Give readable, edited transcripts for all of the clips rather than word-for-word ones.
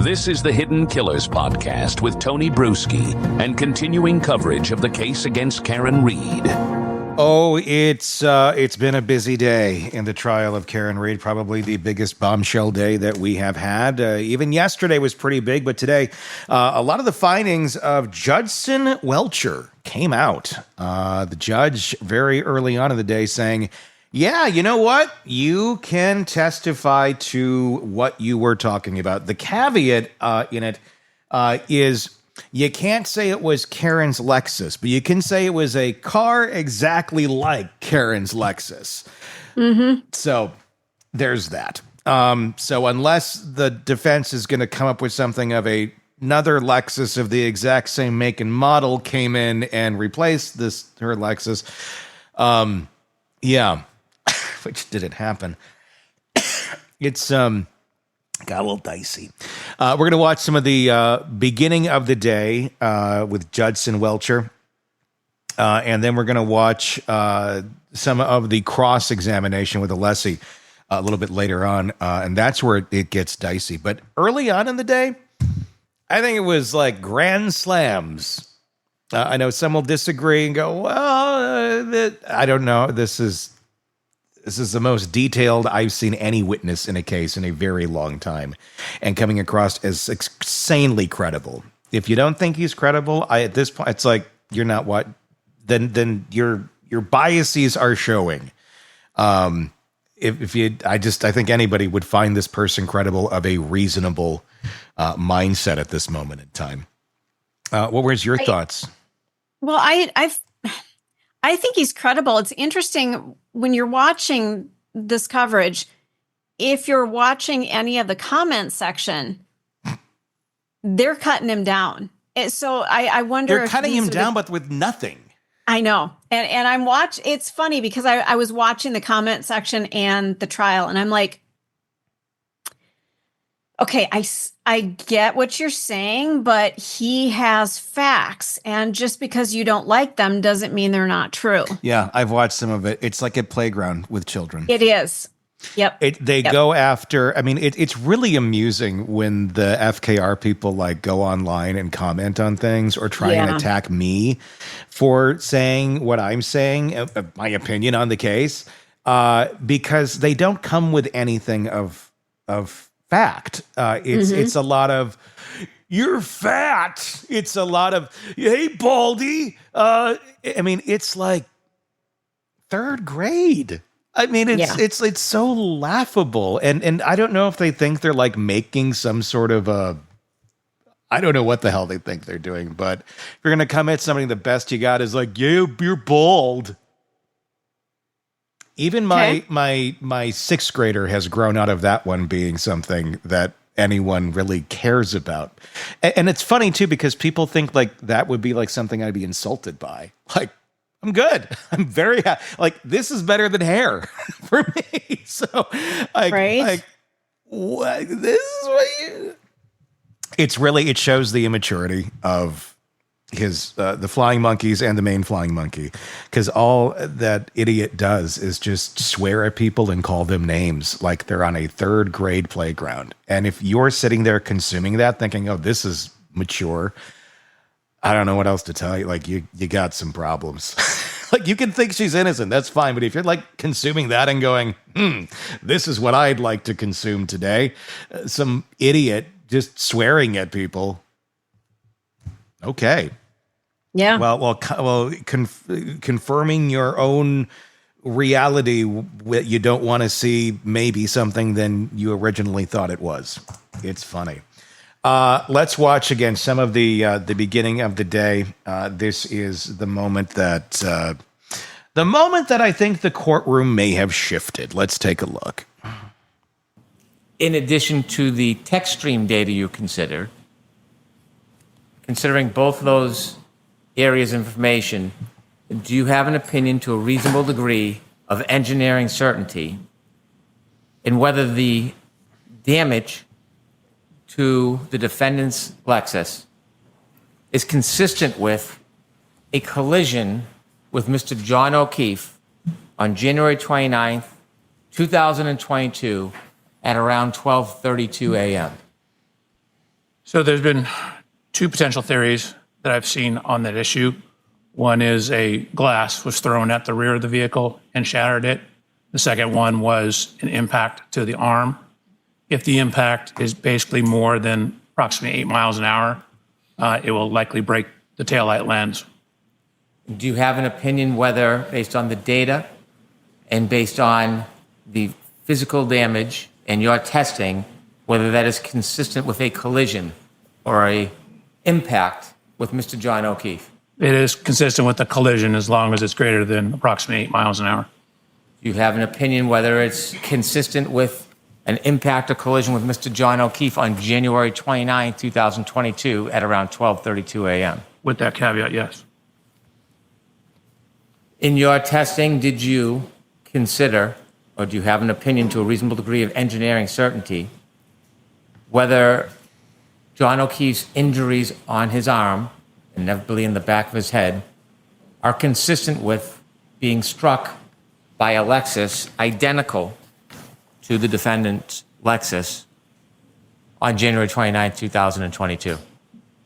This is the Hidden Killers podcast with Tony Bruschi and continuing coverage of the case against Karen Reed. Oh, it's been a busy day in the trial of Karen Reed, probably the biggest bombshell day that we have had. Even yesterday was pretty big, but today, a lot of the findings of Judson Welcher came out. The judge very early on in the day saying, yeah, you know what? You can testify to what you were talking about. The caveat in it is you can't say it was Karen's Lexus, but you can say it was a car exactly like Karen's Lexus. Mm-hmm. So there's that. So unless the defense is going to come up with something of another Lexus of the exact same make and model came in and replaced her Lexus, yeah. Which didn't happen. It's got a little dicey. We're going to watch some of the beginning of the day with Judson Welcher. And then we're going to watch some of the cross-examination with Alessi a little bit later on. And that's where it gets dicey. But early on in the day, I think it was like grand slams. I know some will disagree and go, well, I don't know. This is the most detailed I've seen any witness in a case in a very long time, and coming across as insanely credible. If you don't think he's credible, at this point, it's like you're not what. Then your biases are showing. I think anybody would find this person credible of a reasonable mindset at this moment in time. What were your thoughts? Well, I think he's credible. It's interesting when you're watching this coverage, if you're watching any of the comment section, they're cutting him down. So I wonder they're cutting him down, but with nothing. I know. And it's funny because I was watching the comment section and the trial, and I'm like, okay, I get what you're saying, but he has facts. And just because you don't like them doesn't mean they're not true. Yeah, I've watched some of it. It's like a playground with children. It is. Yep. They go after, I mean, it's really amusing when the FKR people like go online and comment on things or try and attack me for saying what I'm saying, my opinion on the case, because they don't come with anything of fact. It's a lot of you're fat. It's a lot of hey Baldy. I mean, it's like third grade. I mean, it's so laughable, and I don't know if they think they're like making some sort of I don't know what the hell they think they're doing, but if you're gonna come at somebody, the best you got is like, yeah, you're bald. Even my sixth grader has grown out of that one being something that anyone really cares about. And it's funny, too, because people think like that would be like something I'd be insulted by. Like, I'm good. I'm very happy. Like, this is better than hair for me. So, this is what you... It shows the immaturity of his the flying monkeys and the main flying monkey, because all that idiot does is just swear at people and call them names like they're on a third grade playground. And if you're sitting there consuming that thinking, oh, this is mature, I don't know what else to tell you. Like you got some problems. Like you can think she's innocent, that's fine, but if you're like consuming that and going, this is what I'd like to consume today, some idiot just swearing at people, okay. Yeah. Well, confirming your own reality that you don't want to see maybe something than you originally thought it was. It's funny. Let's watch again some of the beginning of the day. This is the moment that I think the courtroom may have shifted. Let's take a look. In addition to the text stream data you considered, considering both of those areas of information, do you have an opinion to a reasonable degree of engineering certainty in whether the damage to the defendant's Lexus is consistent with a collision with Mr. John O'Keefe on January 29th, 2022 at around 12:32 a.m.? So there's been two potential theories that I've seen on that issue. One is a glass was thrown at the rear of the vehicle and shattered it. The second one was an impact to the arm. If the impact is basically more than approximately 8 miles an hour, it will likely break the taillight lens. Do you have an opinion whether, based on the data and based on the physical damage and your testing, whether that is consistent with a collision or a impact with Mr. John O'Keefe? It is consistent with the collision as long as it's greater than approximately 8 miles an hour. Do you have an opinion whether it's consistent with an impact or collision with Mr. John O'Keefe on January 29, 2022 at around 12:32 a.m.? With that caveat, yes. In your testing, did you consider, or do you have an opinion to a reasonable degree of engineering certainty, whether John O'Keefe's injuries on his arm, and inevitably in the back of his head, are consistent with being struck by a Lexus identical to the defendant's Lexus on January 29, 2022?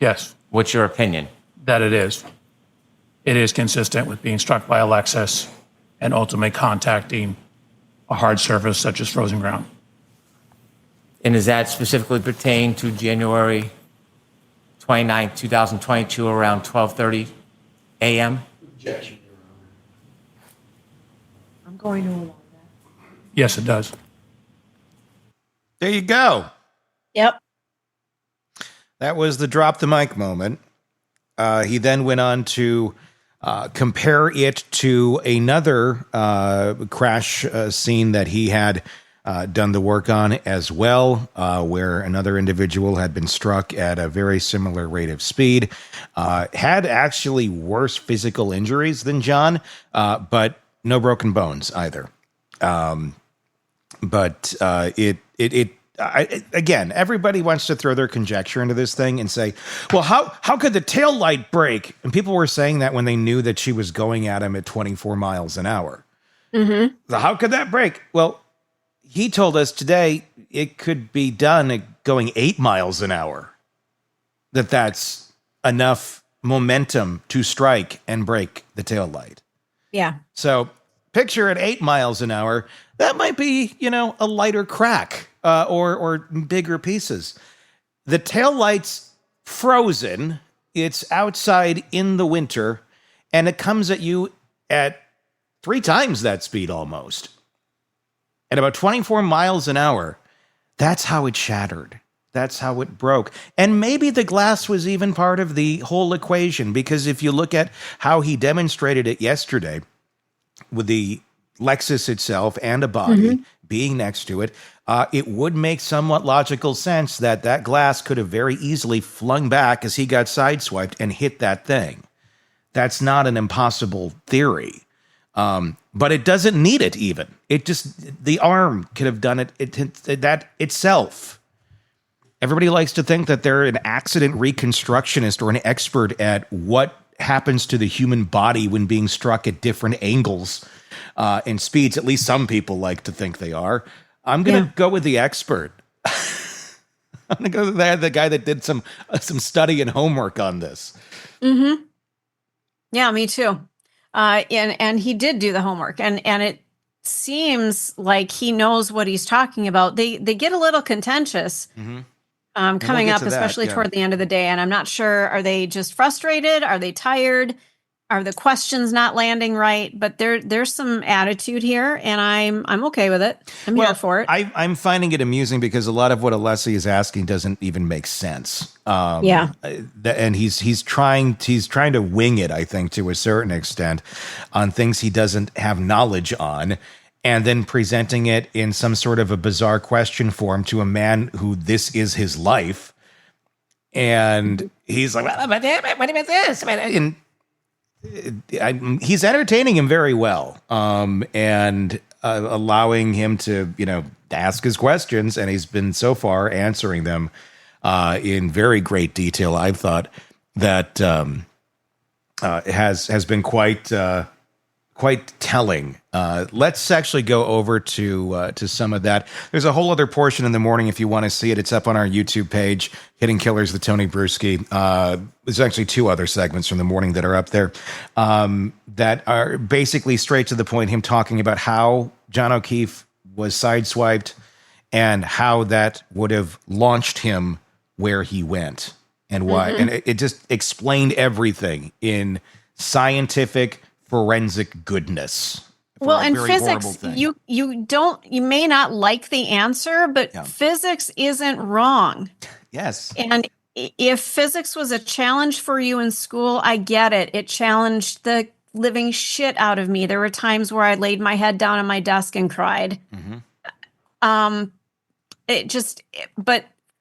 Yes, What's your opinion? that it is. It is consistent with being struck by a Lexus and ultimately contacting a hard surface such as frozen ground. And does that specifically pertain to January 29, 2022, around 12:30 a.m.? I'm going to allow that. Yes, it does. There you go. Yep. That was the drop the mic moment. He then went on to compare it to another crash scene that he had done the work on as well, where another individual had been struck at a very similar rate of speed, had actually worse physical injuries than John, but no broken bones either. Again, everybody wants to throw their conjecture into this thing and say, well, how could the tail light break? And people were saying that when they knew that she was going at him at 24 miles an hour. Mm-hmm. So how could that break? Well, he told us today it could be done at going 8 miles an hour. That's enough momentum to strike and break the tail light. Yeah. So picture at 8 miles an hour, that might be, a lighter crack or bigger pieces. The taillight's frozen. It's outside in the winter, and it comes at you at 3 times that speed almost. At about 24 miles an hour, that's how it shattered. That's how it broke. And maybe the glass was even part of the whole equation, because if you look at how he demonstrated it yesterday with the Lexus itself and a body being next to it, it would make somewhat logical sense that that glass could have very easily flung back as he got sideswiped and hit that thing. That's not an impossible theory. But it doesn't need it even. It just, the arm could have done it that itself. Everybody likes to think that they're an accident reconstructionist or an expert at what happens to the human body when being struck at different angles and speeds. At least some people like to think they are. I'm going to go with the expert. I'm going to go with the guy that did some study and homework on this. Mm-hmm. Yeah, me too. And he did do the homework, and it seems like he knows what he's talking about. They get a little contentious coming up, especially toward the end of the day. And I'm not sure, are they just frustrated? Are they tired? Are the questions not landing right? But there's some attitude here, and I'm okay with it. I'm here for it. I'm finding it amusing because a lot of what Alessi is asking doesn't even make sense. And he's trying to wing it, I think, to a certain extent, on things he doesn't have knowledge on, and then presenting it in some sort of a bizarre question form to a man who this is his life, and he's like, "What about this?" And he's entertaining him very well, and allowing him to, ask his questions, and he's been so far answering them in very great detail. I've thought that has been quite quite telling. Let's actually go over to some of that. There's a whole other portion in the morning if you want to see it. It's up on our YouTube page, Hitting Killers with Tony Bruschi. There's actually two other segments from the morning that are up there that are basically straight to the point. Him talking about how John O'Keefe was sideswiped and how that would have launched him where he went and why. And it just explained everything in scientific forensic goodness. Well, in physics, you may not like the answer, but physics isn't wrong. Yes. And if physics was a challenge for you in school, I get it. It challenged the living shit out of me. There were times where I laid my head down on my desk and cried. But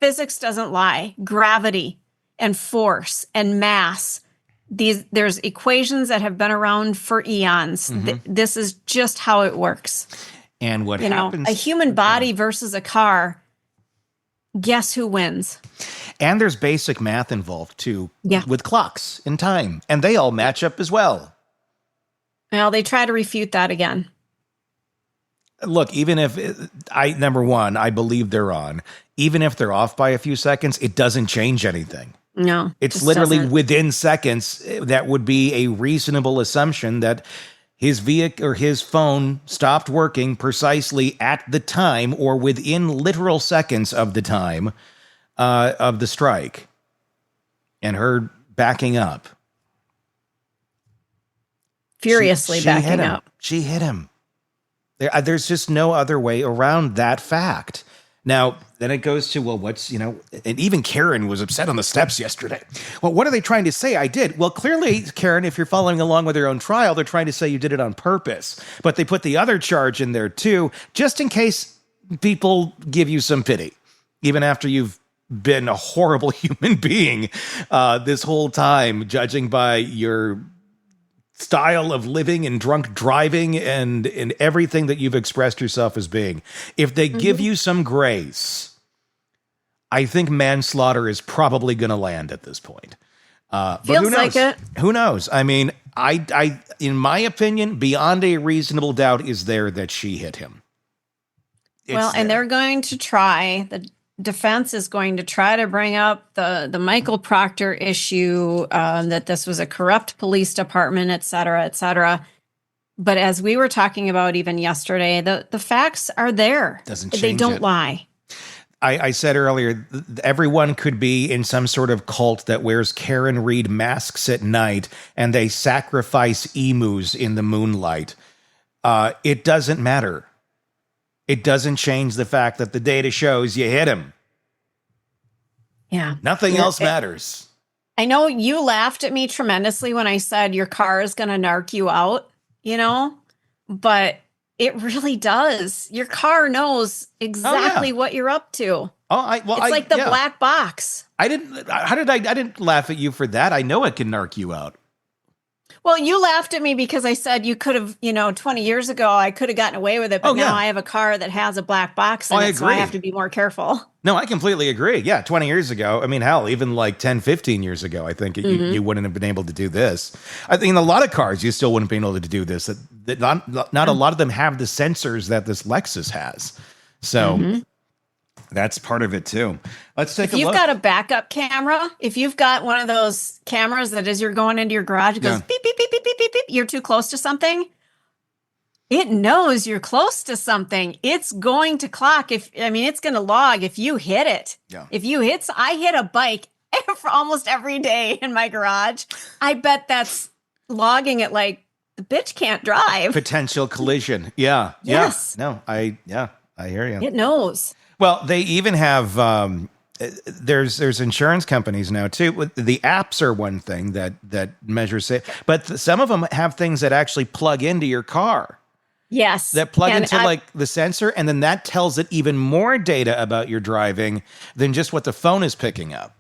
physics doesn't lie. Gravity and force and mass. There's equations that have been around for eons. This is just how it works. And what happens? A human body versus a car. Guess who wins? And there's basic math involved too, Yeah. with clocks and time, and they all match up as well. Well, they try to refute that again. Look, even if number one, I believe they're on. Even if they're off by a few seconds, it doesn't change anything. No, It's literally within seconds. That would be a reasonable assumption that his vehicle or his phone stopped working precisely at the time or within literal seconds of the time of the strike and her backing up. Furiously She backing hit him. up. She hit him. There's just no other way around that fact. Now, then it goes to, well, and even Karen was upset on the steps yesterday. Well, what are they trying to say I did? Well, clearly, Karen, if you're following along with your own trial, they're trying to say you did it on purpose. But they put the other charge in there, too, just in case people give you some pity, even after you've been a horrible human being this whole time, judging by your style of living and drunk driving and in everything that you've expressed yourself as being. If they give you some grace, I think manslaughter is probably going to land at this point. But Feels who knows? like it. Who knows? I mean, I, in my opinion, beyond a reasonable doubt is there that she hit him. And they're going to try, the defense is going to try to bring up the Michael Proctor issue, that this was a corrupt police department, et cetera, et cetera. But as we were talking about even yesterday, the facts are there. Doesn't change They don't it. lie. I said earlier, everyone could be in some sort of cult that wears Karen Reed masks at night and they sacrifice emus in the moonlight. It doesn't matter. It doesn't change the fact that the data shows you hit him. Yeah. Nothing else matters. I know you laughed at me tremendously when I said your car is going to narc you out, but it really does. Your car knows exactly what you're up to. It's like the black box. I didn't laugh at you for that. I know it can narc you out. Well, you laughed at me because I said you could have, 20 years ago, I could have gotten away with it. But now I have a car that has a black box in it, so I have to be more careful. No, I completely agree. Yeah, 20 years ago. I mean, hell, even like 10, 15 years ago, I think you wouldn't have been able to do this. I think in a lot of cars, you still wouldn't be able to do this. That not a lot of them have the sensors that this Lexus has. So that's part of it, too. Let's take a look. If you've got a backup camera, if you've got one of those cameras that as you're going into your garage, it goes beep, beep, beep, beep, beep, beep, beep, you're too close to something, it knows you're close to something. It's going to clock. It's going to log if you hit it. Yeah. I hit a bike almost every day in my garage. I bet that's logging it like the bitch can't drive. Potential collision. Yeah. Yes. Yeah. No, I hear you. It knows. Well, they even have there's insurance companies now too. The apps are one thing that measures it, but some of them have things that actually plug into your car. Yes, that plug into like the sensor, and then that tells it even more data about your driving than just what the phone is picking up.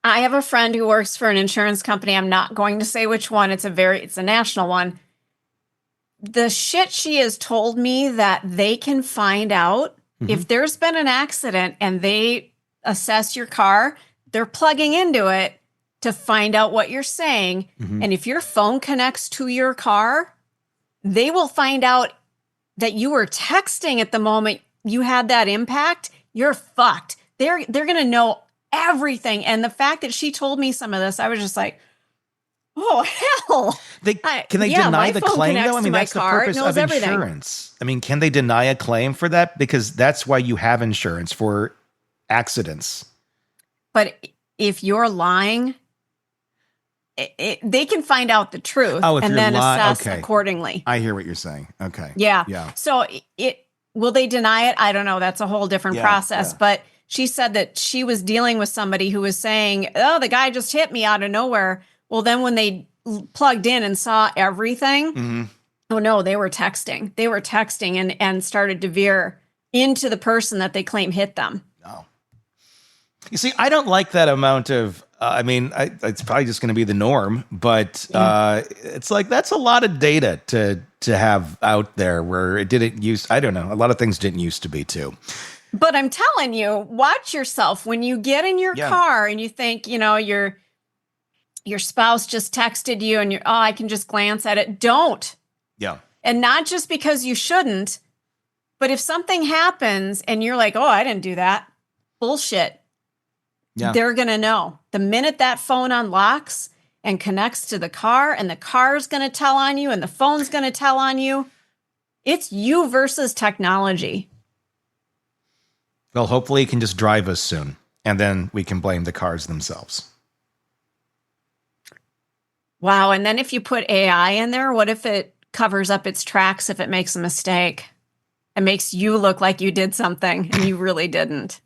I have a friend who works for an insurance company. I'm not going to say which one. It's a national one. The shit she has told me that they can find out if there's been an accident and they assess your car, they're plugging into it to find out what you're saying. And if your phone connects to your car, they will find out that you were texting at the moment you had that impact. You're fucked. They're going to know everything. And the fact that she told me some of this, I was just like, oh, hell. Can they deny the claim, though? I mean, that's the purpose of everything. insurance. I mean, can they deny a claim for that? Because that's why you have insurance, for accidents. But if you're lying, they can find out the truth and then assess accordingly. I hear what you're saying. Okay. Yeah. So will they deny it? I don't know. That's a whole different process. But she said that she was dealing with somebody who was saying, oh, the guy just hit me out of nowhere. Well, then when they plugged in and saw everything, oh no, they were texting. They were texting and started to veer into the person that they claim hit them. No. You see, I don't like that amount of, it's probably just going to be the norm, but it's like, that's a lot of data to have out there where it didn't use, I don't know, a lot of things didn't used to be too. But I'm telling you, watch yourself when you get in your car and you think, your spouse just texted you and I can just glance at it. Don't. Yeah. And not just because you shouldn't, but if something happens and you're like, oh, I didn't do that. Bullshit. Yeah. They're going to know. The minute that phone unlocks and connects to the car and the car's going to tell on you and the phone's going to tell on you, it's you versus technology. Well, hopefully it can just drive us soon and then we can blame the cars themselves. Wow. And then if you put AI in there, what if it covers up its tracks if it makes a mistake? It makes you look like you did something and you really didn't.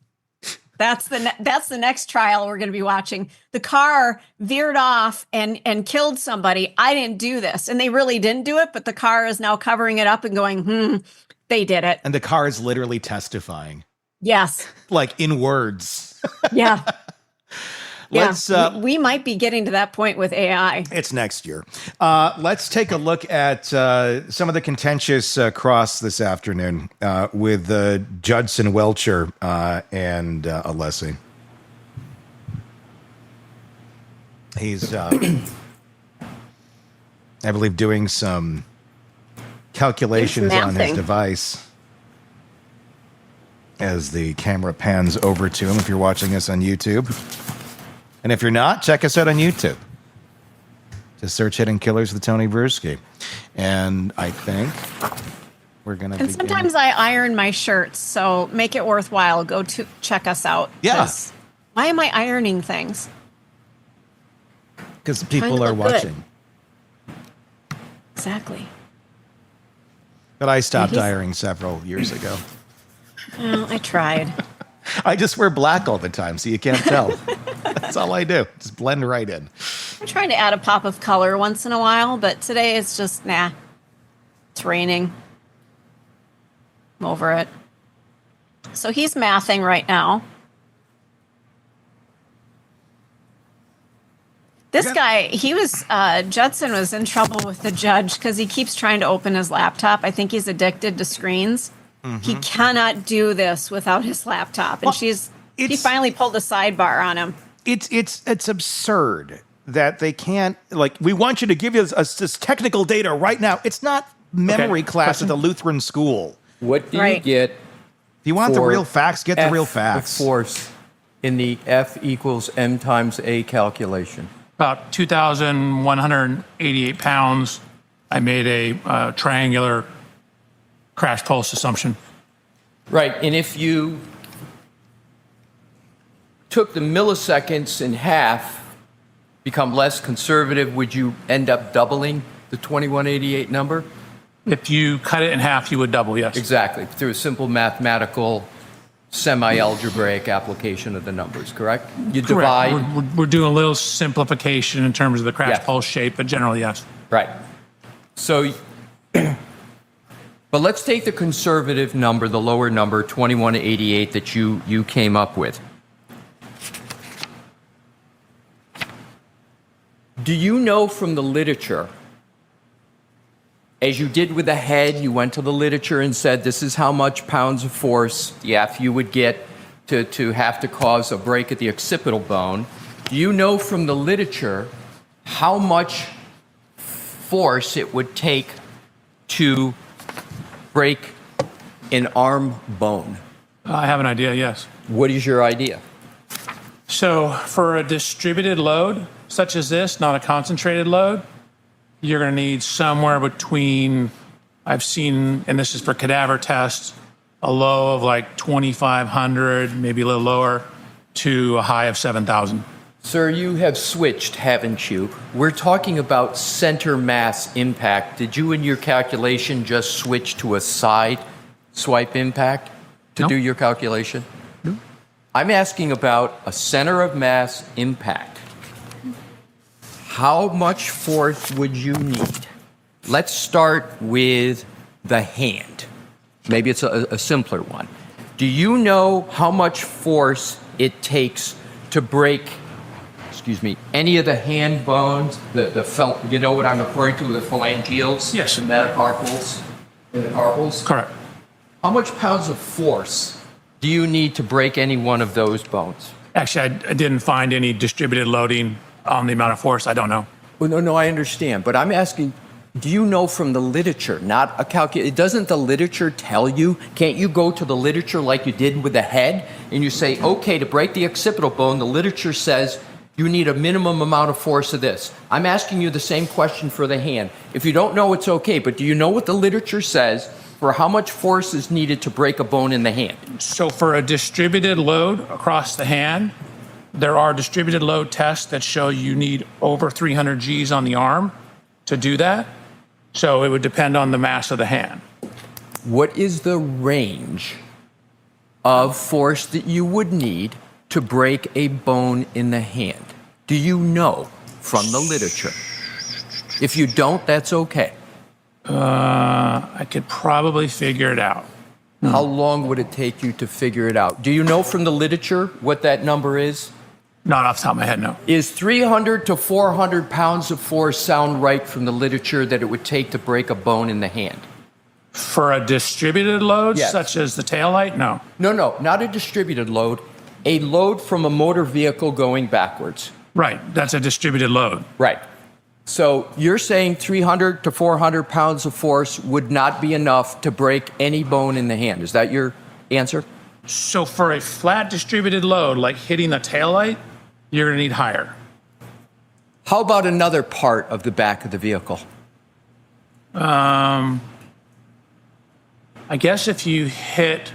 That's the next trial we're going to be watching. The car veered off and killed somebody. I didn't do this. And they really didn't do it, but the car is now covering it up and going, they did it. And the car is literally testifying. Yes. Like in words. Yeah. We might be getting to that point with AI. It's next year. Let's take a look at some of the contentious cross this afternoon with Judson Welcher and Alessi. He's, I believe, doing some calculations on his device as the camera pans over to him if you're watching us on YouTube. And if you're not, check us out on YouTube. Just search Hidden Killers with Tony Bruschi. And I think we're going to And sometimes I iron my shirts, so make it worthwhile. Go to check us out. Yeah. Why am I ironing things? Because people are watching. Good. Exactly. But I stopped ironing several years ago. Well, I tried. I just wear black all the time, so you can't tell. That's all I do. Just blend right in. I'm trying to add a pop of color once in a while, but today it's just, nah. It's raining. I'm over it. So he's mathing right now. This guy, Judson was in trouble with the judge because he keeps trying to open his laptop. I think he's addicted to screens. Mm-hmm. He cannot do this without his laptop. And he finally pulled a sidebar on him. It's absurd that they can't, like, we want you to give us this technical data right now. It's not memory class at the Lutheran school. What do you get? If you want the real facts, get the real facts. Force in the F equals M times A calculation. About 2,188 pounds. I made a triangular crash pulse assumption. Right, and if you took the milliseconds in half, become less conservative, would you end up doubling the 2188 number? If you cut it in half, you would double, yes. Exactly, through a simple mathematical, semi-algebraic application of the numbers, correct? You divide. Correct. We're doing a little simplification in terms of the crash pulse shape, but generally, yes. Right. So, but let's take the conservative number, the lower number, 2188, that you came up with. Do you know from the literature, as you did with the head, you went to the literature and said, this is how much pounds of force the F you would get to have to cause a break at the occipital bone. Do you know from the literature how much force it would take to break an arm bone? I have an idea, yes. What is your idea? So for a distributed load, such as this, not a concentrated load, you're going to need somewhere between, I've seen, and this is for cadaver tests, a low of like 2,500, maybe a little lower, to a high of 7,000. Sir, you have switched, haven't you? We're talking about center mass impact. Did you, in your calculation, just switch to a side swipe impact to do your calculation? No. I'm asking about a center of mass impact. How much force would you need? Let's start with the hand. Maybe it's a simpler one. Do you know how much force it takes to break, any of the hand bones, the felt, you know what I'm referring to, the phalangeals? Yes. The metacarpals, and the carpals? Correct. How much pounds of force do you need to break any one of those bones? Actually, I didn't find any distributed loading on the amount of force. I don't know. Well, no, I understand. But I'm asking, do you know from the literature, not a calculation? Doesn't the literature tell you? Can't you go to the literature like you did with the head and you say, okay, to break the occipital bone, the literature says you need a minimum amount of force of this. I'm asking you the same question for the hand. If you don't know, it's okay. But do you know what the literature says for how much force is needed to break a bone in the hand? So for a distributed load across the hand, there are distributed load tests that show you need over 300 Gs on the arm to do that. So it would depend on the mass of the hand. What is the range of force that you would need to break a bone in the hand? Do you know from the literature? If you don't, that's okay. I could probably figure it out. How long would it take you to figure it out? Do you know from the literature what that number is? Not off the top of my head, no. Is 300 to 400 pounds of force sound right from the literature that it would take to break a bone in the hand? For a distributed load, Yes. such as the taillight, no. No, not a distributed load. A load from a motor vehicle going backwards. Right, that's a distributed load. Right. So you're saying 300 to 400 pounds of force would not be enough to break any bone in the hand. Is that your answer? So for a flat distributed load, like hitting the taillight, you're going to need higher. How about another part of the back of the vehicle? I guess if you hit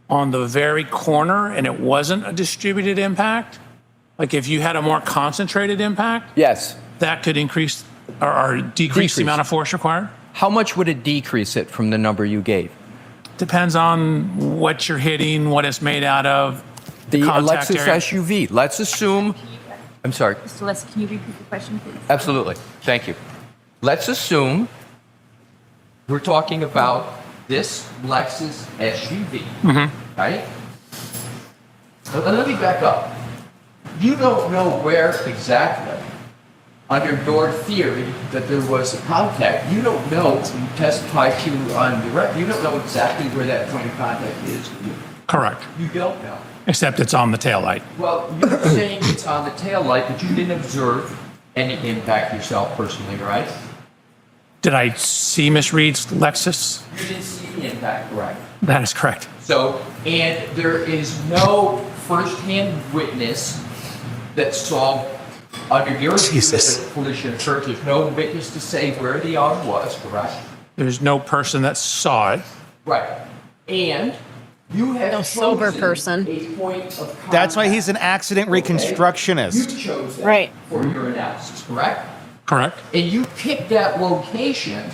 on the very corner and it wasn't a distributed impact, like if you had a more concentrated impact, Yes. that could increase or decrease the amount of force required. How much would it decrease it from the number you gave? Depends on what you're hitting, what it's made out of. The contact Lexus area. SUV. Let's assume. I'm sorry. Mr. Les, can you repeat the question, please? Absolutely. Thank you. Let's assume we're talking about this Lexus SUV, right? But let me back up. You don't know where exactly, under your theory, that there was a contact. You don't know, you testified to on direct, you don't know exactly where that point of contact is. Correct. You don't know. Except it's on the taillight. Well, you're saying it's on the tail light, but you didn't observe any impact yourself personally, right? Did I see Miss Reed's Lexus? You didn't see the impact, correct? That is correct. So, and there is no firsthand witness that saw under your view that a collision occurred. There's no witness to say where the arm was, correct? There's no person that saw it. Right. And you have No sober chosen person. a point of contact. That's why he's an accident Okay? reconstructionist. You chose that Right. for your analysis, correct? Correct. And you picked that location,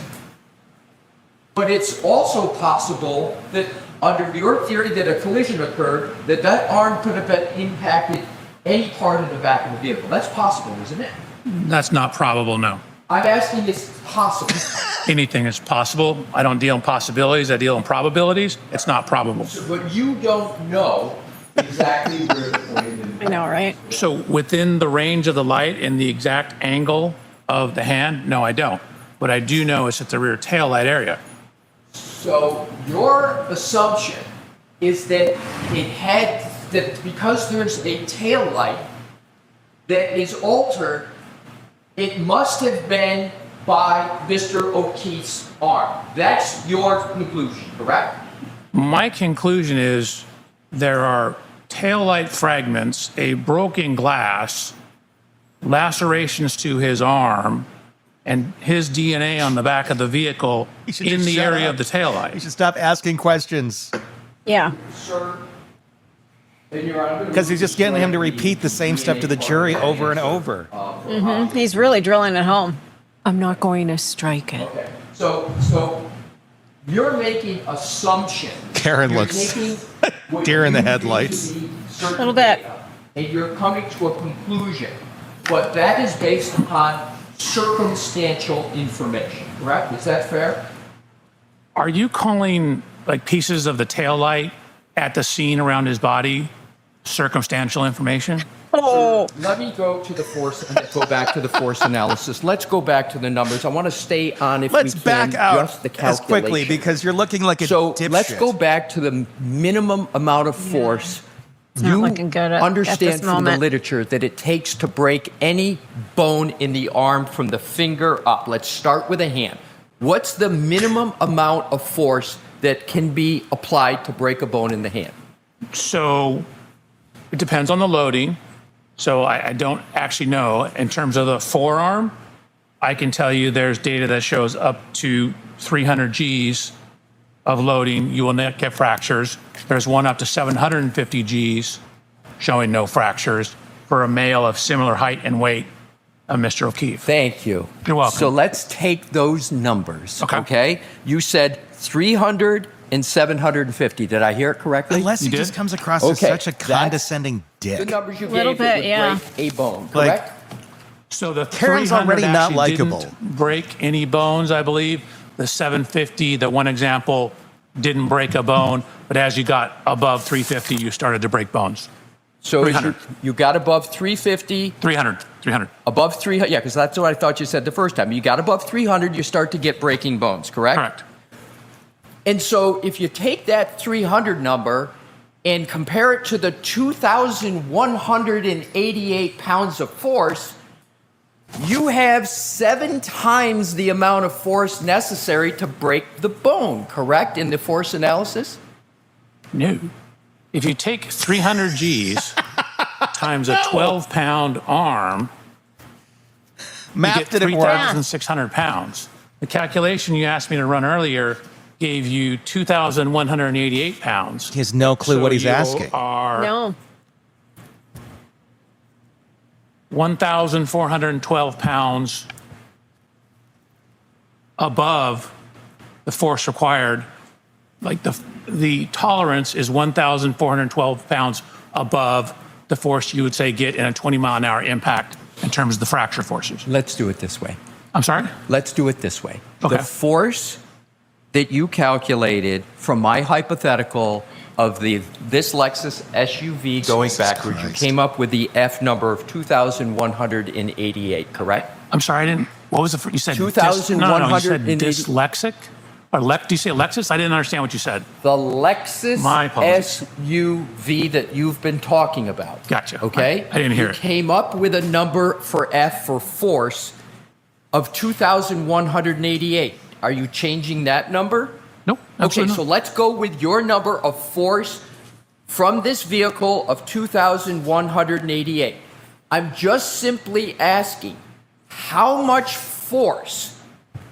but it's also possible that under your theory that a collision occurred, that that arm could have been impacted any part of the back of the vehicle. That's possible, isn't it? That's not probable, no. I'm asking if it's possible. Anything is possible. I don't deal in possibilities, I deal in probabilities. It's not probable. But you don't know exactly where the point is. I know, right? So within the range of the light and the exact angle of the hand, no, I don't. What I do know is at the rear tail light area. So your assumption is that it had, that because there's a tail light that is altered, it must have been by Mr. O'Keefe's arm. That's your conclusion, correct? My conclusion is there are taillight fragments, a broken glass, lacerations to his arm, and his DNA on the back of the vehicle in the area of the taillight. You should stop asking questions. Yeah. Sir, Because he's just getting him to repeat the same stuff to the jury over and over. He's really drilling it home. I'm not going to strike it. Okay. So you're making assumptions. Karen You're looks taking what deer in the you headlights. believe to be certain Little bit. data, and you're coming to a conclusion. But that is based upon circumstantial information, correct? Is that fair? Are you calling like pieces of the taillight at the scene around his body circumstantial information? Oh. Let me go to the force and go back to the force analysis. Let's go back to the numbers. I want to stay on, if Let's we can, back out just the as quickly calculation. because you're looking like a So dipshit. let's go back to the minimum amount of force. It's not looking good at understand this from the moment. literature that it takes to break any bone in the arm from the finger up. Let's start with a hand. What's the minimum amount of force that can be applied to break a bone in the hand? So it depends on the loading. So I don't actually know. In terms of the forearm, I can tell you there's data that shows up to 300 Gs of loading. You will not get fractures. There's one up to 750 Gs showing no fractures for a male of similar height and weight of Mr. O'Keefe. Thank you. You're welcome. So let's take those numbers, okay? You said 300 and 750. Did I hear it correctly? Unless he You just did? comes across as Okay, such a that's condescending The dick. numbers you Little gave bit, that would yeah. break a bone, Like- correct? So the Karen's 300 already not actually likable. didn't break any bones, I believe. The 750, the one example, didn't break a bone, but as you got above 350, you started to break bones. So as 300. you got above 350, 300. above 300, yeah, because that's what I thought you said the first time. You got above 300, you start to get breaking bones, correct? Correct. And so if you take that 300 number and compare it to the 2,188 pounds of force, you have 7 times the amount of force necessary to break the bone, correct, in the force analysis? No. If you take 300 Gs times a 12-pound arm, you Math get didn't work. 3,600 pounds. The calculation you asked me to run earlier gave you 2,188 pounds. He has no clue So what he's you asking. Are No. 1,412 pounds above the force required. Like the tolerance is 1,412 pounds above the force you would say get in a 20-mile-an-hour impact in terms of the fracture forces. Let's do it this way. I'm sorry? Let's do it this way. Okay. The force that you calculated from my hypothetical of this Lexus SUV going Jesus backwards, Christ. you came up with the F number of 2,188, correct? I'm sorry, I didn't. What was the you said? 2,180 you said dyslexic? Or do you say Lexus? I didn't understand what you said. The Lexus My apologies. SUV that you've been talking about. Gotcha. Okay? I didn't hear you it. came up with a number for F for force of 2,188. Are you changing that number? Nope. Okay, absolutely so not. let's go with your number of force from this vehicle of 2,188. I'm just simply asking, how much force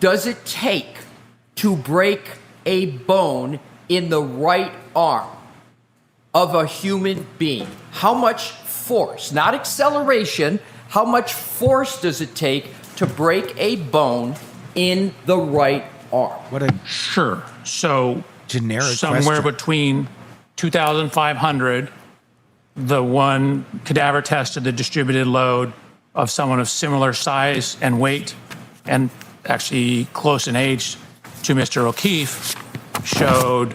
does it take to break a bone in the right arm of a human being? How much force, not acceleration, how much force does it take to break a bone in the right arm? What a Sure. So generic somewhere question. between 2,500, the one cadaver tested the distributed load of someone of similar size and weight, and actually close in age to Mr. O'Keefe, showed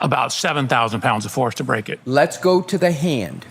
about 7,000 pounds of force to break it. Let's go to the hand.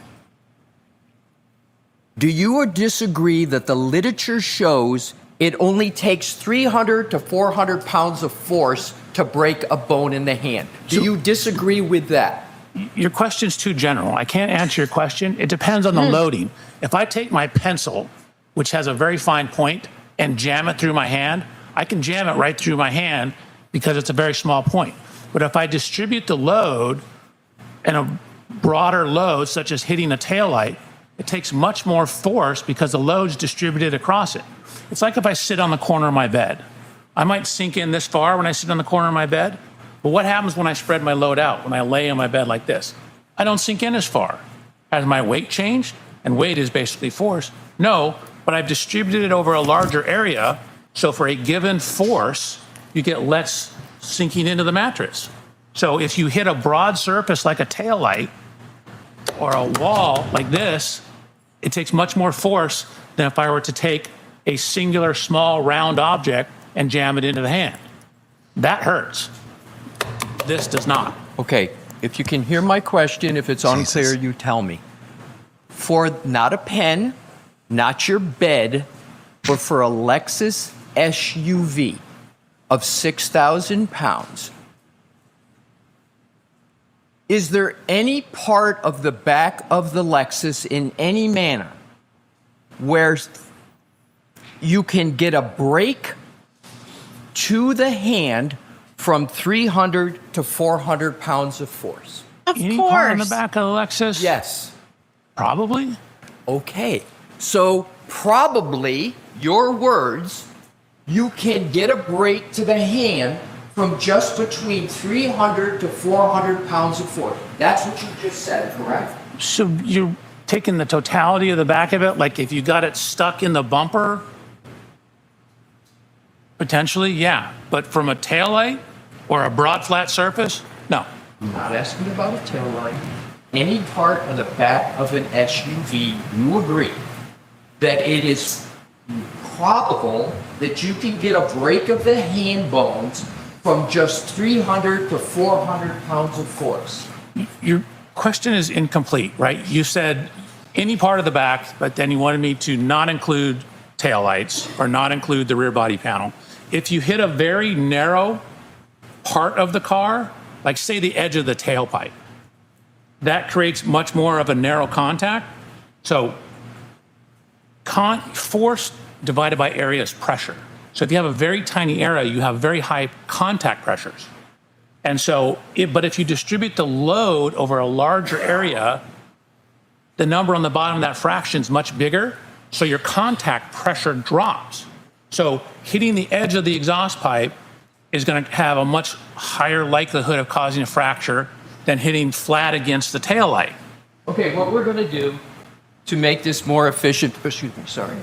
Do you disagree that the literature shows it only takes 300 to 400 pounds of force to break a bone in the hand? Do you disagree with that? your question's too general. I can't answer your question. It depends on the loading. If I take my pencil, which has a very fine point, and jam it through my hand, I can jam it right through my hand because it's a very small point. But if I distribute the load and a broader load, such as hitting a taillight, it takes much more force because the load's distributed across it. It's like if I sit on the corner of my bed. I might sink in this far when I sit on the corner of my bed, but what happens when I spread my load out, when I lay on my bed like this? I don't sink in as far. Has my weight changed? And weight is basically force. No, but I've distributed it over a larger area, so for a given force, you get less sinking into the mattress. So if you hit a broad surface like a taillight or a wall like this, it takes much more force than if I were to take a singular small round object and jam it into the hand. That hurts. This does not. Okay, if you can hear my question, if it's unclear, you tell me. For not a pen, not your bed, but for a Lexus SUV of 6,000 pounds, is there any part of the back of the Lexus in any manner where you can get a brake to the hand from 300 to 400 pounds of force? Of Any course. part in the back of the Lexus? Yes. Probably. Okay. So probably, your words, you can get a brake to the hand from just between 300 to 400 pounds of force. That's what you just said, correct? So you're taking the totality of the back of it? Like if you got it stuck in the bumper? Potentially, yeah. But from a taillight or a broad flat surface? No. I'm not asking about a taillight. Any part of the back of an SUV, you agree that it is probable that you can get a break of the hand bones from just 300 to 400 pounds of force. Your question is incomplete, right? You said any part of the back, but then you wanted me to not include taillights or not include the rear body panel. If you hit a very narrow part of the car, like say the edge of the tailpipe, that creates much more of a narrow contact. So force divided by area is pressure. So if you have a very tiny area, you have very high contact pressures. And so, but if you distribute the load over a larger area, the number on the bottom of that fraction is much bigger, so your contact pressure drops. So hitting the edge of the exhaust pipe is going to have a much higher likelihood of causing a fracture than hitting flat against the taillight. Okay, what we're going to do to make this more efficient, excuse me, sorry.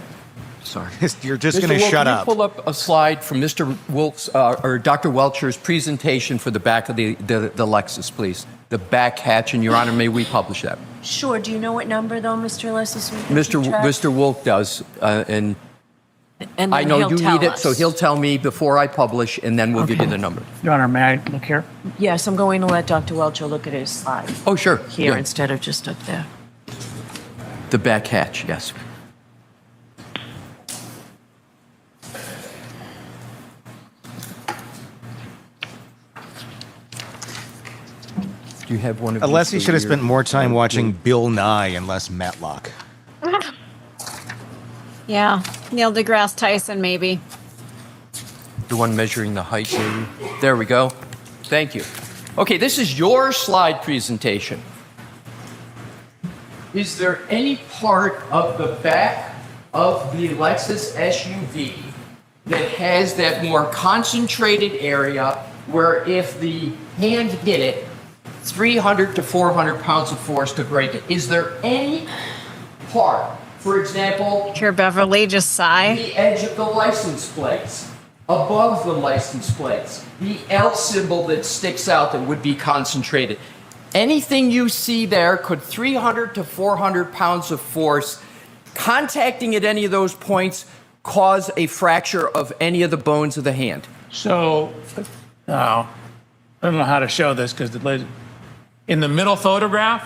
You're just Mr. going to Wolf, shut can you up. pull up a slide from Mr. Wolf's or Dr. Welcher's presentation for the back of the Lexus, please? The back hatch, and Your Honor, may we publish that? Sure. Do you know what number, though, Mr. Lexus? Mr. Wolf does, and And I then know he'll you tell need it, us. so he'll tell me before I publish, and then we'll give you the number. Your Honor, may I look here? Yes, I'm going to let Dr. Welcher look at his slide Oh, sure. here Yeah. instead of just up there. The back hatch, yes. Do you have one of Unless these he for should have your- spent more time watching Bill Nye and less Matlock. Yeah, Neil deGrasse Tyson, maybe. The one measuring the height, maybe? There we go. Thank you. Okay, this is your slide presentation. Is there any part of the back of the Lexus SUV that has that more concentrated area where if the hand hit it, 300 to 400 pounds of force to break it? Is there any part, for example, Hear Beverly just sigh. the edge of the license plates, above the license plates, the L symbol that sticks out that would be concentrated? Anything you see there, could 300 to 400 pounds of force contacting at any of those points cause a fracture of any of the bones of the hand? So, I don't know how to show this because in the middle photograph,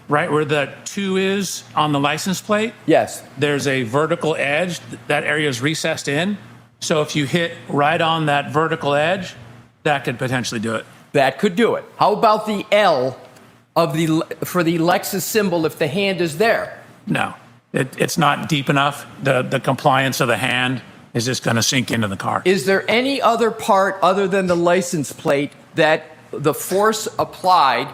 right where the 2 is on the license plate, Yes. there's a vertical edge. That area is recessed in. So if you hit right on that vertical edge, that could potentially do it. That could do it. How about the L for the Lexus symbol if the hand is there? No, it's not deep enough. The compliance of the hand is just going to sink into the car. Is there any other part other than the license plate that the force applied,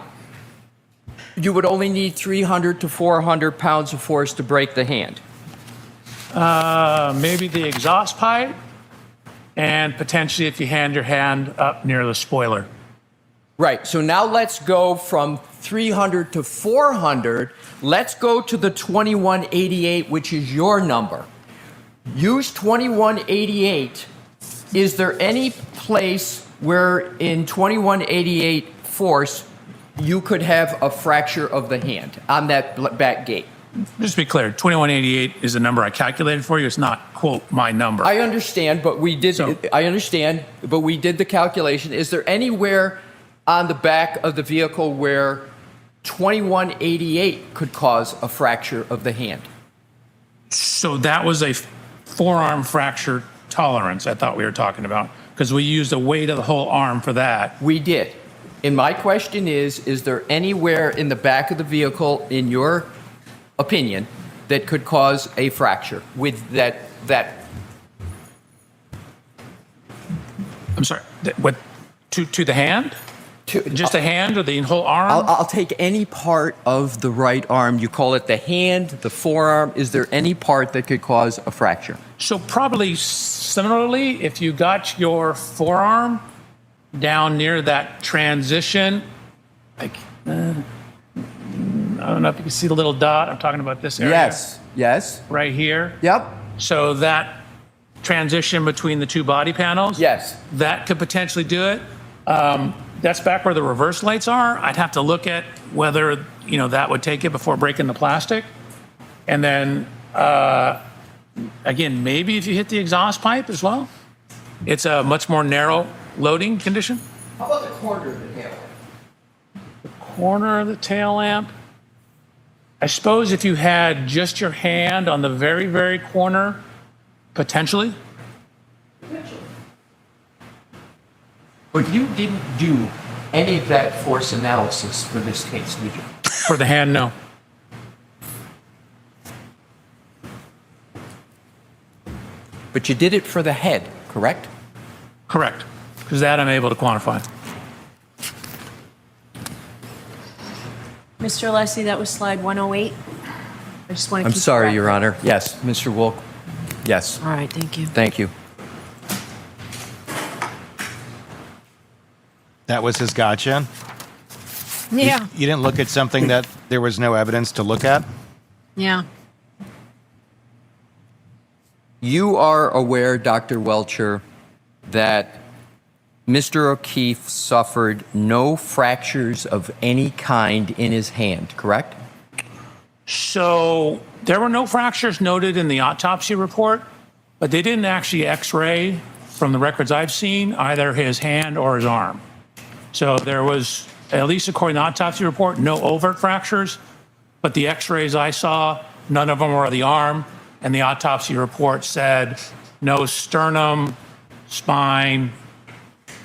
you would only need 300 to 400 pounds of force to break the hand? Maybe the exhaust pipe, and potentially if you hand your hand up near the spoiler. Right. So now let's go from 300 to 400. Let's go to the 2188, which is your number. Use 2188. Is there any place where in 2188 force you could have a fracture of the hand on that back gate? Just to be clear, 2188 is the number I calculated for you. It's not, quote, my number. I understand, but we did. I understand, but we did the calculation. Is there anywhere on the back of the vehicle where 2188 could cause a fracture of the hand? So that was a forearm fracture tolerance I thought we were talking about, because we used the weight of the whole arm for that. We did. And my question is there anywhere in the back of the vehicle, in your opinion, that could cause a fracture with that? I'm sorry, what, to the hand? Just the hand or the whole arm? I'll take any part of the right arm. You call it the hand, the forearm. Is there any part that could cause a fracture? So probably similarly, if you got your forearm down near that transition, like, I don't know if you can see the little dot. I'm talking about this area. Yes. Right here. Yep. So that transition between the two body panels. Yes. That could potentially do it. That's back where the reverse lights are. I'd have to look at whether, that would take it before breaking the plastic. And then, again, maybe if you hit the exhaust pipe as well. It's a much more narrow loading condition. How about the corner of the tail lamp? The corner of the tail lamp. I suppose if you had just your hand on the very, very corner, potentially. But you didn't do any of that force analysis for this case, did you? For the hand, no. But you did it for the head, correct? Correct. Because that I'm able to quantify. Mr. Alessi, that was slide 108. I just want to I'm keep sorry, track. Your Honor. Yes, Mr. Wolk. Yes. All right, thank you. Thank you. That was his gotcha. Yeah. You didn't look at something that there was no evidence to look at? Yeah. You are aware, Dr. Welcher, that Mr. O'Keefe suffered no fractures of any kind in his hand, correct? So there were no fractures noted in the autopsy report, but they didn't actually x-ray, from the records I've seen, either his hand or his arm. So there was, at least according to the autopsy report, no overt fractures, but the x-rays I saw, none of them were the arm, and the autopsy report said no sternum, spine,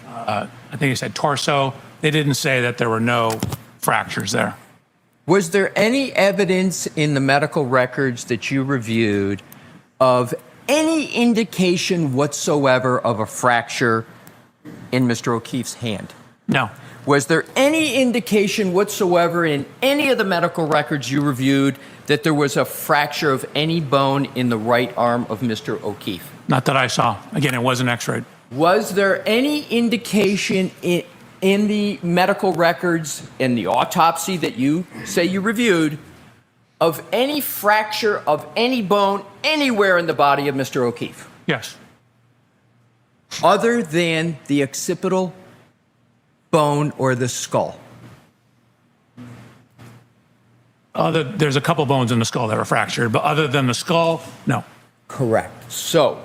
I think it said torso. They didn't say that there were no fractures there. Was there any evidence in the medical records that you reviewed of any indication whatsoever of a fracture in Mr. O'Keefe's hand? No. Was there any indication whatsoever in any of the medical records you reviewed that there was a fracture of any bone in the right arm of Mr. O'Keefe? Not that I saw. Again, it wasn't x-rayed. Was there any indication in the medical records, in the autopsy that you say you reviewed, of any fracture of any bone anywhere in the body of Mr. O'Keefe? Yes. Other than the occipital bone or the skull? There's a couple bones in the skull that were fractured, but other than the skull, no. Correct. So,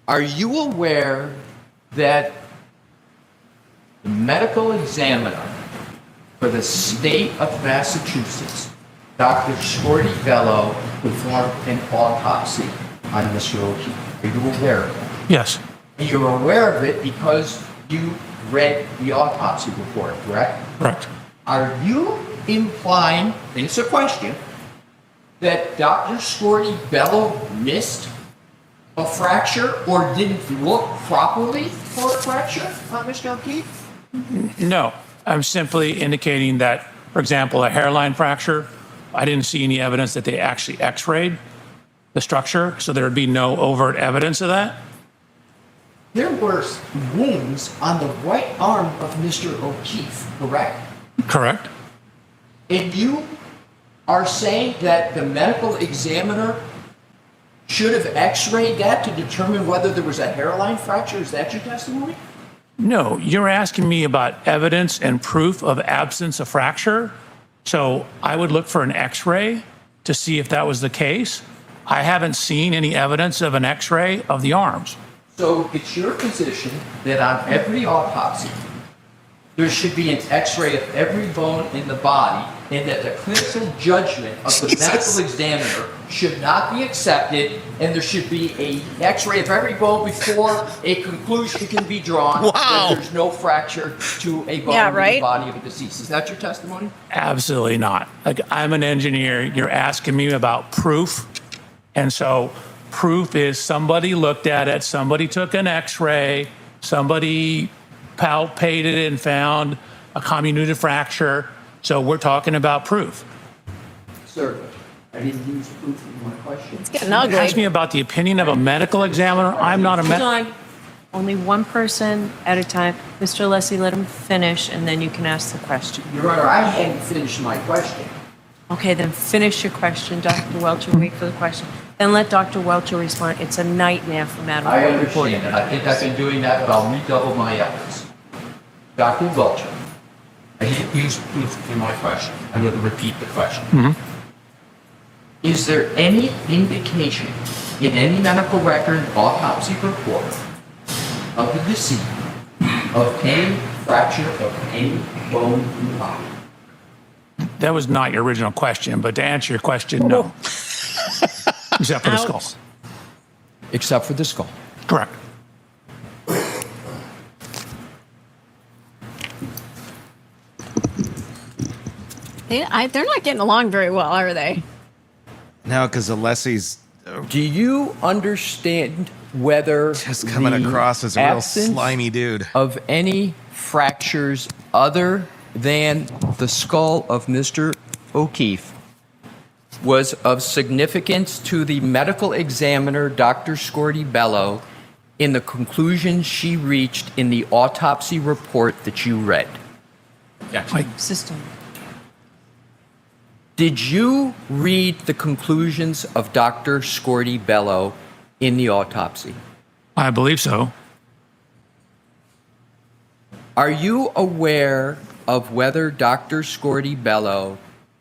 are you aware that the medical examiner for the state of Massachusetts, Dr. Shorty Bello, performed an autopsy on Mr. O'Keefe? Are you aware of that? Yes. And you're aware of it because you read the autopsy report, correct? Correct. Are you implying, and it's a question, that Dr. Scorty Bello missed a fracture or didn't look properly for a fracture on Mr. O'Keefe? No, I'm simply indicating that, for example, a hairline fracture, I didn't see any evidence that they actually x-rayed the structure, so there would be no overt evidence of that. There were wounds on the right arm of Mr. O'Keefe, correct? Correct. And you are saying that the medical examiner should have x-rayed that to determine whether there was a hairline fracture? Is that your testimony? No, you're asking me about evidence and proof of absence of fracture. So I would look for an x-ray to see if that was the case. I haven't seen any evidence of an x-ray of the arms. So it's your position that on every autopsy, there should be an x-ray of every bone in the body, and that the clinical judgment of the medical examiner should not be accepted, and there should be an x-ray of every bone before a conclusion can be drawn that there's no fracture to a bone in the body of a deceased. Is that your testimony? Absolutely not. Like, I'm an engineer. You're asking me about proof. And so proof is somebody looked at it, somebody took an x-ray, somebody palpated it and found a comminuted fracture. So we're talking about proof. Sir, I didn't use proof in my question. It's getting ugly. Ask me about the opinion of a medical examiner. I'm not a Hold medical. on. Only one person at a time. Mr. Leslie, let him finish, and then you can ask the question. Your Honor, I hadn't finished my question. Okay, then finish your question. Dr. Welcher, wait for the question. Then let Dr. Welcher respond. It's a nightmare for medical I reporting. understand that. I think I've been doing that, but I'll redouble my efforts. Dr. Welcher, I didn't use proof in my question. I'm going to repeat the question. Is there any indication in any medical record, autopsy report of the deceased of any fracture of any bone in the body? That was not your original question, but to answer your question, no. Except for the skull. Except for the skull. Correct. They're not getting along very well, are they? No, because Alessi's Do you understand whether just coming the across as a real absence slimy dude. of any fractures other than the skull of Mr. O'Keefe was of significance to the medical examiner, Dr. Scorty Bello, in the conclusion she reached in the autopsy report that you read? System. Did you read the conclusions of Dr. Scorty Bello in the autopsy? I believe so. Are you aware of whether Dr. Scorty Bello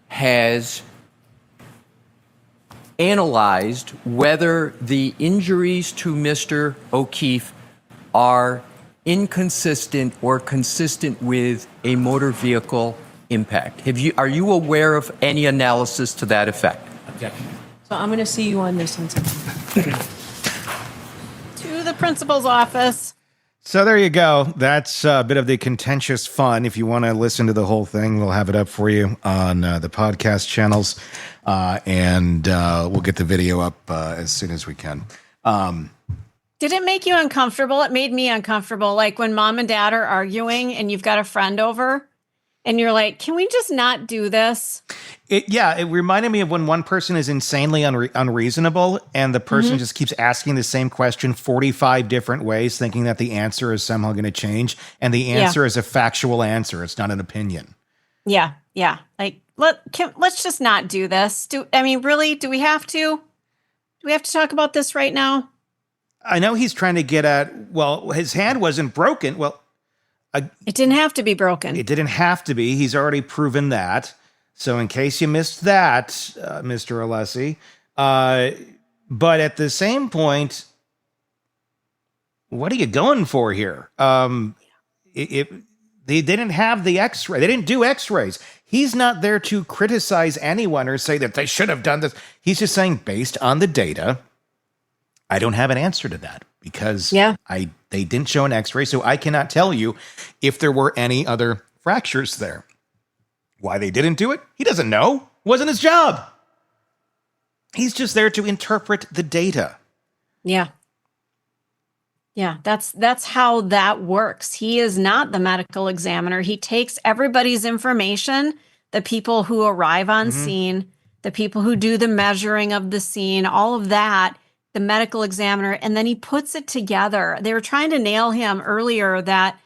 has analyzed whether the injuries to Mr. O'Keefe are inconsistent or consistent with a motor vehicle impact? Are you aware of any analysis to that effect? Objection. So I'm going to see you on this one. To the principal's office. So there you go. That's a bit of the contentious fun. If you want to listen to the whole thing, we'll have it up for you on the podcast channels. And we'll get the video up as soon as we can. Did it make you uncomfortable? It made me uncomfortable. Like when mom and dad are arguing and you've got a friend over and you're like, can we just not do this? It reminded me of when one person is insanely unreasonable and the person just keeps asking the same question 45 different ways, thinking that the answer is somehow going to change. And the answer is a factual answer. It's not an opinion. Yeah. Yeah. Like, let's just not do this. Really, do we have to? Do we have to talk about this right now? I know he's trying to get at, well, his hand wasn't broken. Well, it didn't have to be broken. It didn't have to be. He's already proven that. So in case you missed that, Mr. Alessi, but at the same point, what are you going for here? They didn't have the x-ray. They didn't do x-rays. He's not there to criticize anyone or say that they should have done this. He's just saying, based on the data, I don't have an answer to that because they They didn't show an x-ray, so I cannot tell you if there were any other fractures there. Why they didn't do it? He doesn't know. It wasn't his job. He's just there to interpret the data. Yeah. Yeah, that's how that works. He is not the medical examiner. He takes everybody's information, the people who arrive on scene, the people who do the measuring of the scene, all of that, the medical examiner, and then he puts it together. They were trying to nail him earlier that,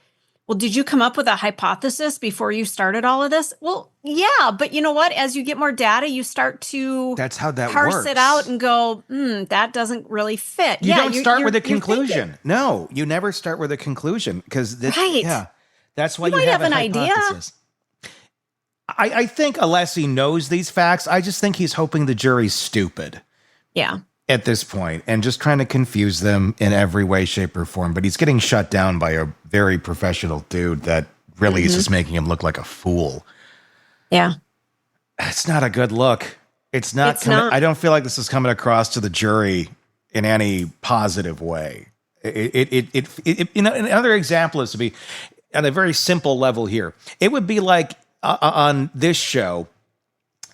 well, did you come up with a hypothesis before you started all of this? Well, yeah, but you know what? As you get more data, you start to That's how that parse works. it out and go, that doesn't really fit. You don't start with a you're conclusion. thinking. No, you never start with a conclusion because Right. that's why You you, might have have a an idea. hypothesis. I think Alessi knows these facts. I just think he's hoping the jury's stupid Yeah. at this point and just trying to confuse them in every way, shape, or form. But he's getting shut down by a very professional dude that really is just making him look like a fool. Yeah. It's not a good look. It's not. It's not. I don't feel like this is coming across to the jury in any positive way. Another example is to be on a very simple level here. It would be like on this show,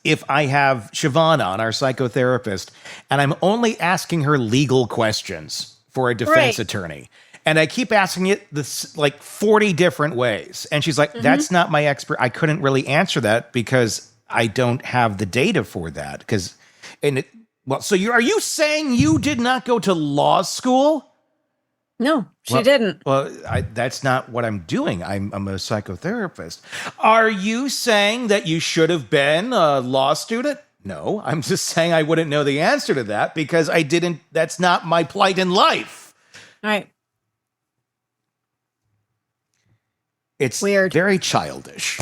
if I have Siobhan on, our psychotherapist, and I'm only asking her legal questions for a defense attorney. And I keep asking it this like 40 different ways. And she's like, that's not my expert. I couldn't really answer that because I don't have the data for that. So are you saying you did not go to law school? No, she didn't. Well, that's not what I'm doing. I'm a psychotherapist. Are you saying that you should have been a law student? No, I'm just saying I wouldn't know the answer to that because I didn't. That's not my plight in life. Right. It's Weird. very childish.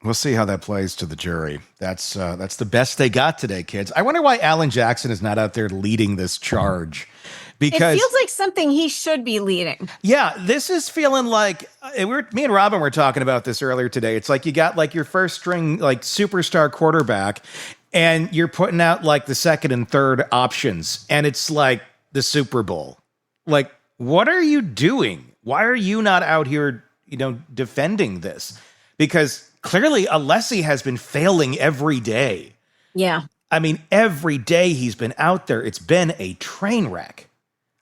We'll see how that plays to the jury. That's the best they got today, kids. I wonder why Alan Jackson is not out there leading this charge. Because it feels like something he should be leading. Yeah, this is feeling like me and Robin were talking about this earlier today. It's like you got like your first string like superstar quarterback and you're putting out like the second and third options and it's like the Super Bowl. Like, what are you doing? Why are you not out here, defending this? Because clearly Alessi has been failing every day. Yeah. I mean, every day he's been out there, it's been a train wreck.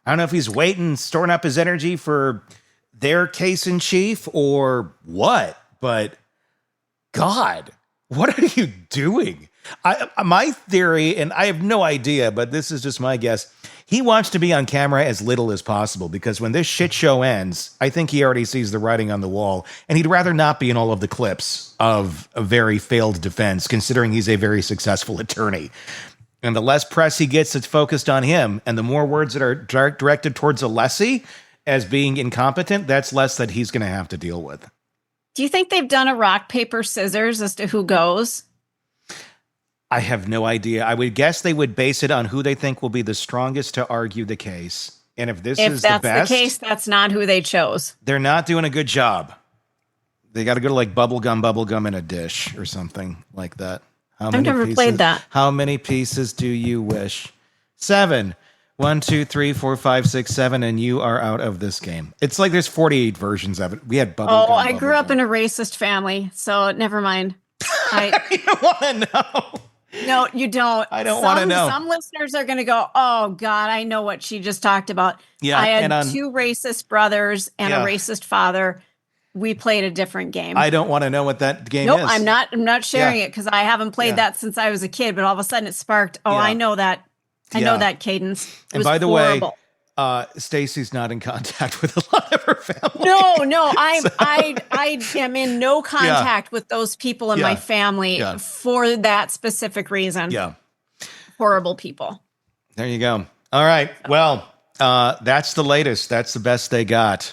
I don't know if he's waiting, storing up his energy for their case in chief or what, but God, what are you doing? My theory, and I have no idea, but this is just my guess. He wants to be on camera as little as possible because when this shit show ends, I think he already sees the writing on the wall and he'd rather not be in all of the clips of a very failed defense, considering he's a very successful attorney. And the less press he gets that's focused on him and the more words that are directed towards Alessi as being incompetent, that's less that he's going to have to deal with. Do you think they've done a rock, paper, scissors as to who goes? I have no idea. I would guess they would base it on who they think will be the strongest to argue the case. And if this is the best, that's the case, that's not who they chose. They're not doing a good job. They got to go to like bubblegum in a dish or something like that. I've never played that. How many pieces do you wish? 7. 1, 2, 3, 4, 5, 6, 7, and you are out of this game. It's like there's 48 versions of it. We had bubblegum. Oh, I grew up in a racist family, so never mind. You don't want to know. No, you don't. I don't want to know. Some listeners are going to go, oh, God, I know what she just talked about. Yeah, I had 2 racist brothers and a Yeah. racist father. We played a different game. I don't want to know what that game Nope, is. I'm not sharing Yeah. it because I haven't played Yeah. that since I was a kid. But all of a sudden, it sparked. Oh, Yeah. I know that. I Yeah. know that cadence. It And was by the horrible. way, Stacy's not in contact with a lot of her family. No, I am in no contact with those people in Yeah. my family Yeah. for that specific reason. Yeah. Horrible people. There you go. All right. Well, that's the latest. That's the best they got.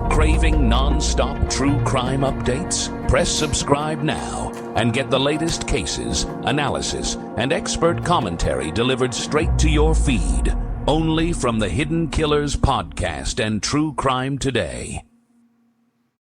Craving non-stop true crime updates? Press subscribe now and get the latest cases, analysis, and expert commentary delivered straight to your feed. Only from the Hidden Killers podcast and True Crime Today.